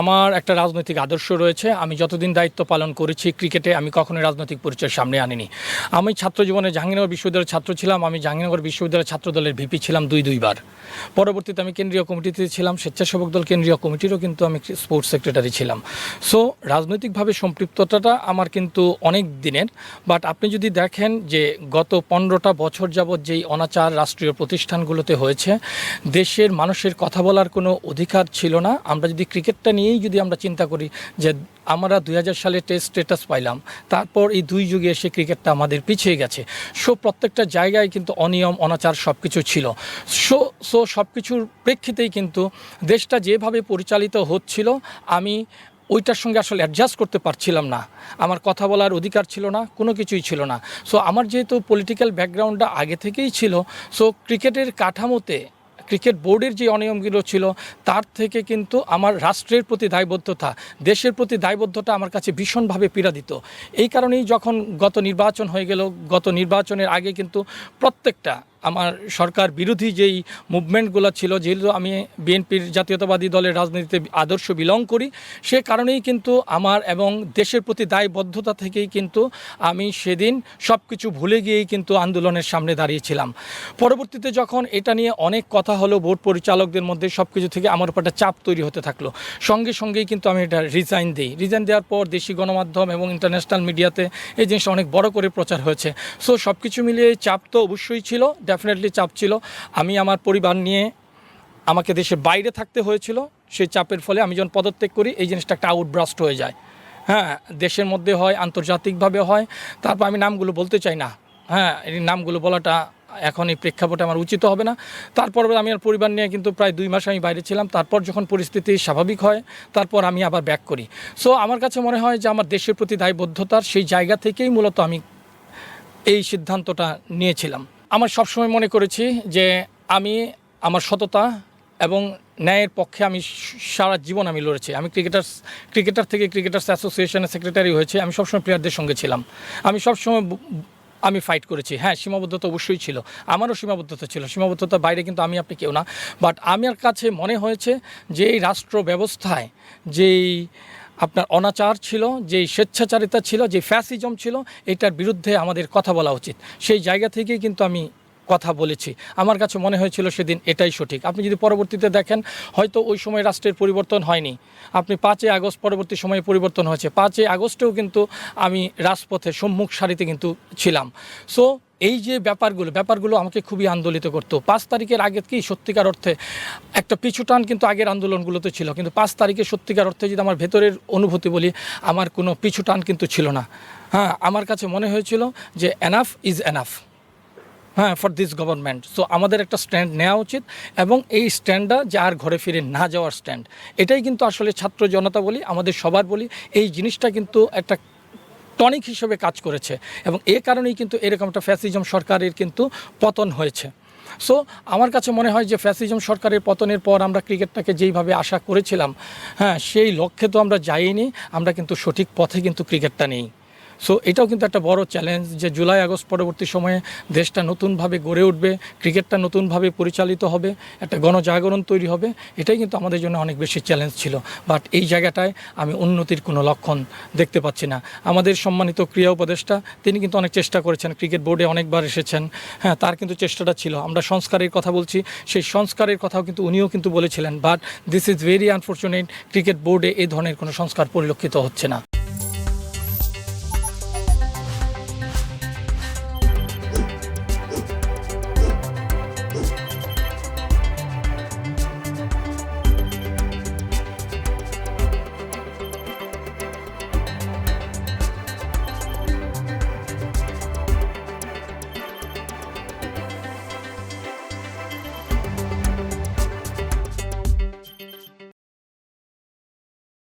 আমার একটা রাজনৈতিক আদর্শ রয়েছে। আমি যতদিন দায়িত্ব পালন করেছি ক্রিকেটে, আমি কখনোই রাজনৈতিক পরিচয় সামনে আনিনি। আমি ছাত্র জীবনে জাহাঙ্গীরনগর বিশ্ববিদ্যালয়ের ছাত্র ছিলাম। আমি জাহাঙ্গীরনগর বিশ্ববিদ্যালয়ের ছাত্রদলের ভিপি ছিলাম দুইবার। পরবর্তীতে আমি কেন্দ্রীয় কমিটিতে ছিলাম, স্বেচ্ছাসেবক দল কেন্দ্রীয় কমিটিরও কিন্তু আমি স্পোর্টস সেক্রেটারি ছিলাম। সো রাজনৈতিকভাবে সম্পৃক্ততাটা আমার কিন্তু অনেক দিনের। বাট আপনি যদি দেখেন যে গত 15টা বছর যাবৎ যেই অনাচার রাষ্ট্রীয় প্রতিষ্ঠানগুলোতে হয়েছে, দেশের মানুষের কথা বলার কোনো অধিকার ছিল না। আমরা যদি ক্রিকেটটা নিয়েই যদি আমরা চিন্তা করি যে আমরা 2000 সালে টেস্ট স্ট্যাটাস পাইলাম, তারপর এই 2 যুগে এসে ক্রিকেটটা আমাদের পিছিয়ে গেছে। সো প্রত্যেকটা জায়গায় কিন্তু অনিয়ম অনাচার সব কিছু ছিল। সো সব কিছুর প্রেক্ষিতেই কিন্তু দেশটা যেভাবে পরিচালিত হচ্ছিল, আমি ওইটার সঙ্গে আসলে অ্যাডজাস্ট করতে পারছিলাম না। আমার কথা বলার অধিকার ছিল না, কোনো কিছুই ছিল না। সো আমার যেহেতু পলিটিক্যাল ব্যাকগ্রাউন্ডটা আগে থেকেই ছিল, সো ক্রিকেটের কাঠামোতে ক্রিকেট বোর্ডের যে অনিয়মগুলো ছিল, তার থেকে কিন্তু আমার রাষ্ট্রের প্রতি দায়বদ্ধতা, দেশের প্রতি দায়বদ্ধতা আমার কাছে ভীষণভাবে পীড়া দিত। এই কারণেই যখন গত নির্বাচন হয়ে গেল, গত নির্বাচনের আগে কিন্তু প্রত্যেকটা আমার সরকার বিরোধী যেই মুভমেন্টগুলো ছিল, যেহেতু আমি বিএনপির জাতীয়তাবাদী দলের রাজনীতিতে আদর্শ বিলং করি, সে কারণেই কিন্তু আমার এবং দেশের প্রতি দায়বদ্ধতা থেকেই কিন্তু আমি সেদিন সব কিছু ভুলে গিয়েই কিন্তু আন্দোলনের সামনে দাঁড়িয়েছিলাম। পরবর্তীতে যখন এটা নিয়ে অনেক কথা হলো বোর্ড পরিচালকদের মধ্যে, সব কিছু থেকে আমার উপর একটা চাপ তৈরি হতে থাকলো। সঙ্গেই কিন্তু আমি এটা রিজাইন দিই। রিজাইন দেওয়ার পর দেশি গণমাধ্যম এবং ইন্টারন্যাশনাল মিডিয়াতে এই জিনিসটা অনেক বড় করে প্রচার হয়েছে। সো সব কিছু মিলিয়ে চাপ তো অবশ্যই ছিল, ডেফিনেটলি চাপ ছিল। আমি আমার পরিবার নিয়ে আমাকে দেশের বাইরে থাকতে হয়েছিল। সেই চাপের ফলে আমি যখন পদত্যাগ করি, এই জিনিসটা একটা আউটব্রাস্ট হয়ে যায়। হ্যাঁ, দেশের মধ্যে হয়, আন্তর্জাতিকভাবে হয়। তারপর আমি নামগুলো বলতে চাই না। হ্যাঁ, এই নামগুলো বলাটা এখন এই প্রেক্ষাপটে আমার উচিত হবে না। তারপর আমি আর পরিবার নিয়ে কিন্তু প্রায় 2 মাস আমি বাইরে ছিলাম। তারপর যখন পরিস্থিতি স্বাভাবিক হয়, তারপর আমি আবার ব্যাক করি। সো আমার কাছে মনে হয় যে আমার দেশের প্রতি দায়বদ্ধতার সেই জায়গা থেকেই মূলত আমি এই সিদ্ধান্তটা নিয়েছিলাম। আমার সবসময় মনে করেছি যে আমি আমার সততা এবং ন্যায়ের পক্ষে আমি সারা জীবন আমি লড়েছি। আমি ক্রিকেটার থেকে ক্রিকেটার্স অ্যাসোসিয়েশনের সেক্রেটারি হয়েছে। আমি সবসময় প্লেয়ারদের সঙ্গে ছিলাম। আমি সবসময় আমি ফাইট করেছি। হ্যাঁ, সীমাবদ্ধতা অবশ্যই ছিল, আমারও সীমাবদ্ধতা ছিল। সীমাবদ্ধতার বাইরে কিন্তু আমি আপনি কেউ না। বাট আমার কাছে মনে হয়েছে যে এই রাষ্ট্র ব্যবস্থায় যেই আপনার অনাচার ছিল, যেই স্বেচ্ছাচারিতা ছিল, যে ফ্যাসিজম ছিল, এটার বিরুদ্ধে আমাদের কথা বলা উচিত। সেই জায়গা থেকেই কিন্তু আমি কথা বলেছি। আমার কাছে মনে হয়েছিল সেদিন এটাই সঠিক। আপনি যদি পরবর্তীতে দেখেন, হয়তো ওই সময় রাষ্ট্রের পরিবর্তন হয়নি। আপনি 5ই আগস্ট পরবর্তী সময়ে পরিবর্তন হয়েছে। 5ই আগস্টেও কিন্তু আমি রাজপথে সম্মুখ সারিতে কিন্তু ছিলাম। সো এই যে ব্যাপারগুলো আমাকে খুবই আন্দোলিত করতো। 5 তারিখের আগে কি সত্যিকার অর্থে একটা পিছুটান কিন্তু আগের আন্দোলনগুলোতে ছিল, কিন্তু 5 তারিখে সত্যিকার অর্থে যদি আমার ভেতরের অনুভূতি বলি, আমার কোনো পিছুটান কিন্তু ছিল না। হ্যাঁ, আমার কাছে মনে হয়েছিল যে এনাফ ইজ এনাফ, হ্যাঁ, ফর দিস গভর্নমেন্ট। সো আমাদের একটা স্ট্যান্ড নেওয়া উচিত, এবং এই স্ট্যান্ডটা যার ঘরে ফিরে না যাওয়ার স্ট্যান্ড। এটাই কিন্তু আসলে ছাত্র জনতা বলি, আমাদের সবার বলি, এই জিনিসটা কিন্তু একটা টনিক হিসেবে কাজ করেছে, এবং এ কারণেই কিন্তু এরকম একটা ফ্যাসিজম সরকারের কিন্তু পতন হয়েছে। সো আমার কাছে মনে হয় যে ফ্যাসিজম সরকারের পতনের পর আমরা ক্রিকেটটাকে যেইভাবে আশা করেছিলাম, হ্যাঁ, সেই লক্ষ্যে তো আমরা যাইনি। আমরা কিন্তু সঠিক পথে কিন্তু ক্রিকেটটা নেই। সো এটাও কিন্তু একটা বড় চ্যালেঞ্জ যে জুলাই আগস্ট পরবর্তী সময়ে দেশটা নতুনভাবে গড়ে উঠবে, ক্রিকেটটা নতুনভাবে পরিচালিত হবে, একটা গণজাগরণ তৈরি হবে। এটাই কিন্তু আমাদের জন্য অনেক বেশি চ্যালেঞ্জ ছিল। বাট এই জায়গাটায় আমি উন্নতির কোনো লক্ষণ দেখতে পাচ্ছি না। আমাদের সম্মানিত ক্রীড়া উপদেষ্টা, তিনি কিন্তু অনেক চেষ্টা করেছেন, ক্রিকেট বোর্ডে অনেকবার এসেছেন। হ্যাঁ, তার কিন্তু চেষ্টাটা ছিল। আমরা সংস্কারের কথা বলছি, সেই সংস্কারের কথাও কিন্তু উনিও কিন্তু বলেছিলেন। But this is very unfortunate, cricket বোর্ডে এই ধরনের কোনো সংস্কার পরিলক্ষিত হচ্ছে না।